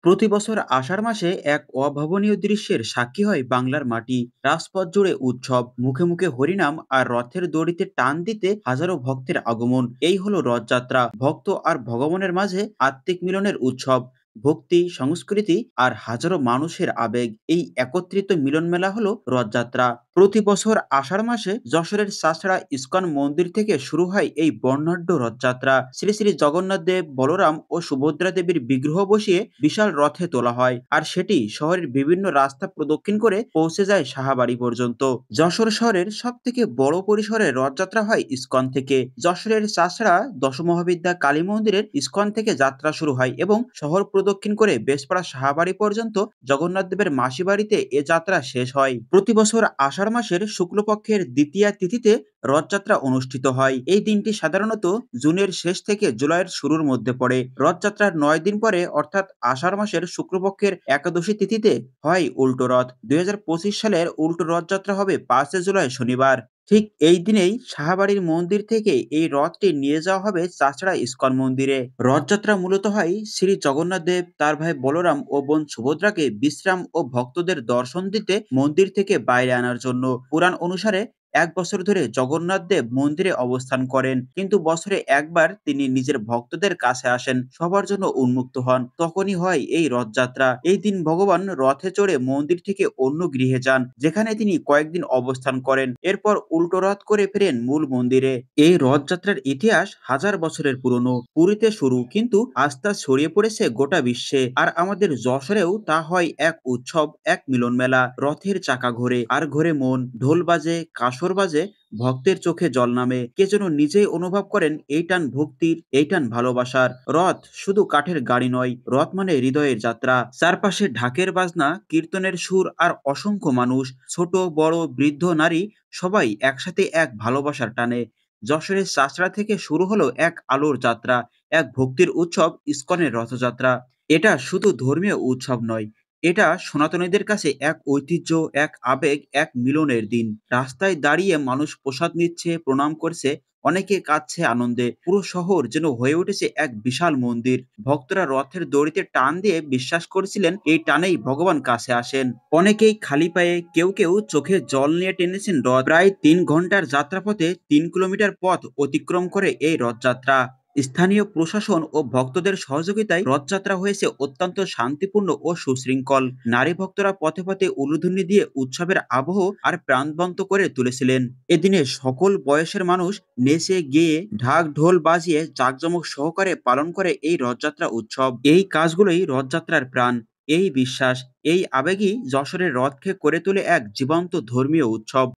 প্রতি বছর আষাঢ় মাসে এক অভাবনীয় দৃশ্যের সাক্ষী হয় বাংলার মাটি। রাজপথ জুড়ে উৎসব, মুখে মুখে হরিনাম আর রথের দড়িতে টান দিতে হাজারো ভক্তের আগমন। এই হলো রথযাত্রা, ভক্ত আর ভগবানের মাঝে আত্মিক মিলনের উৎসব। ভক্তি, সংস্কৃতি আর হাজারো মানুষের আবেগ, এই একত্রিত মিলন মেলা হলো রথযাত্রা। প্রতি বছর আষাঢ় মাসে যশোরের চাষড়া ইস্কন মন্দির থেকে শুরু হয় এই বর্ণাঢ্য রথযাত্রা। শ্রী শ্রী জগন্নাথ দেব, বলরাম ও সুভদ্রা দেবীর বিগ্রহ বসিয়ে বিশাল রথে তোলা হয়, আর সেটি শহরের বিভিন্ন রাস্তা প্রদক্ষিণ করে পৌঁছে যায় সাহাবাড়ি পর্যন্ত। যশোর শহরের সব থেকে বড় পরিসরে রথযাত্রা হয় ইস্কন থেকে। যশোরের চাষড়া দশমহাবিদ্যা কালী মন্দিরের ইস্কন থেকে যাত্রা শুরু হয় এবং শহর প্রদক্ষিণ করে বেশপাড়া সাহাবাড়ি পর্যন্ত জগন্নাথ দেবের মাসি বাড়িতে এ যাত্রা শেষ হয়। প্রতি বছর আষাঢ় মাসের শুক্লপক্ষের দ্বিতীয়া তিথিতে রথযাত্রা অনুষ্ঠিত হয়। এই দিনটি সাধারণত জুনের শেষ থেকে জুলাইয়ের শুরুর মধ্যে পড়ে। রথযাত্রার ৯ দিন পরে অর্থাৎ আষাঢ় মাসের শুক্লপক্ষের একাদশী তিথিতে হয় উল্টো রথ। ২০২৫ সালের উল্টো রথযাত্রা হবে ৫ জুলাই শনিবার। ঠিক এই দিনেই সাহাবাড়ির মন্দির থেকে এই রথটি নিয়ে যাওয়া হবে চাচড়া ইস্কন মন্দিরে। রথযাত্রা মূলত হয় শ্রী জগন্নাথ দেব, তার ভাই বলরাম ও বোন সুভদ্রাকে বিশ্রাম ও ভক্তদের দর্শন দিতে মন্দির থেকে বাইরে আনার জন্য। পুরাণ অনুসারে ১ বছর ধরে জগন্নাথ দেব মন্দিরে অবস্থান করেন, কিন্তু বছরে একবার তিনি নিজের ভক্তদের কাছে আসেন, সবার জন্য উন্মুক্ত হন। তখনই হয় এই রথযাত্রা। এই দিন ভগবান রথে চড়ে মন্দির থেকে অন্য গৃহে যান, যেখানে তিনি কয়েকদিন অবস্থান করেন। এরপর উল্টো রথ করে ফেরেন মূল মন্দিরে। এই রথযাত্রার ইতিহাস হাজার বছরের পুরনো। পুরীতে শুরু, কিন্তু আস্থা ছড়িয়ে পড়েছে গোটা বিশ্বে। আর আমাদের যশোরেও তা হয় এক উৎসব, এক মিলন মেলা। রথের চাকা ঘোরে আর ঘোরে মন, ঢোল বাজে, কাসর বাজে, ভক্তের চোখে জল নামে। কে যেন নিজেই অনুভব করেন এই টান ভক্তির, এই টান ভালোবাসার। রথ শুধু কাঠের গাড়ি নয়, রথ মানে হৃদয়ের যাত্রা। চারপাশে ঢাকের বাজনা, কীর্তনের সুর আর অসংখ্য মানুষ, ছোট বড় বৃদ্ধ নারী, সবাই একসাথে এক ভালোবাসার টানে। যশোরের চাচড়া থেকে শুরু হলো এক আলোর যাত্রা, এক ভক্তির উৎসব, ইস্কনের রথযাত্রা। এটা শুধু ধর্মীয় উৎসব নয়, এটা সনাতনীদের কাছে এক ঐতিহ্য, এক আবেগ, এক মিলনের দিন। রাস্তায় দাঁড়িয়ে মানুষ প্রসাদ নিচ্ছে, প্রণাম করছে, অনেকে কাঁদছে আনন্দে। পুরো শহর যেন হয়ে উঠেছে এক বিশাল মন্দির। ভক্তরা রথের দড়িতে টান দিয়ে বিশ্বাস করেছিলেন এই টানেই ভগবান কাছে আসেন। অনেকেই খালি পায়ে, কেউ কেউ চোখে জল নিয়ে টেনেছেন রথ। প্রায় ৩ ঘন্টার যাত্রাপথে ৩ কিলোমিটার পথ অতিক্রম করে এই রথযাত্রা। স্থানীয় প্রশাসন ও ভক্তদের সহযোগিতায় রথযাত্রা হয়েছে অত্যন্ত শান্তিপূর্ণ ও সুশৃঙ্খল। নারী ভক্তরা পথে পথে উলুধ্বনি দিয়ে উৎসবের আবহ আর প্রাণবন্ত করে তুলেছিলেন। এদিনে সকল বয়সের মানুষ নেচে গেয়ে, ঢাক ঢোল বাজিয়ে জাঁকজমক সহকারে পালন করে এই রথযাত্রা উৎসব। এই কাজগুলোই রথযাত্রার প্রাণ। এই বিশ্বাস, এই আবেগই যশোরের রথকে করে তোলে এক জীবন্ত ধর্মীয় উৎসব।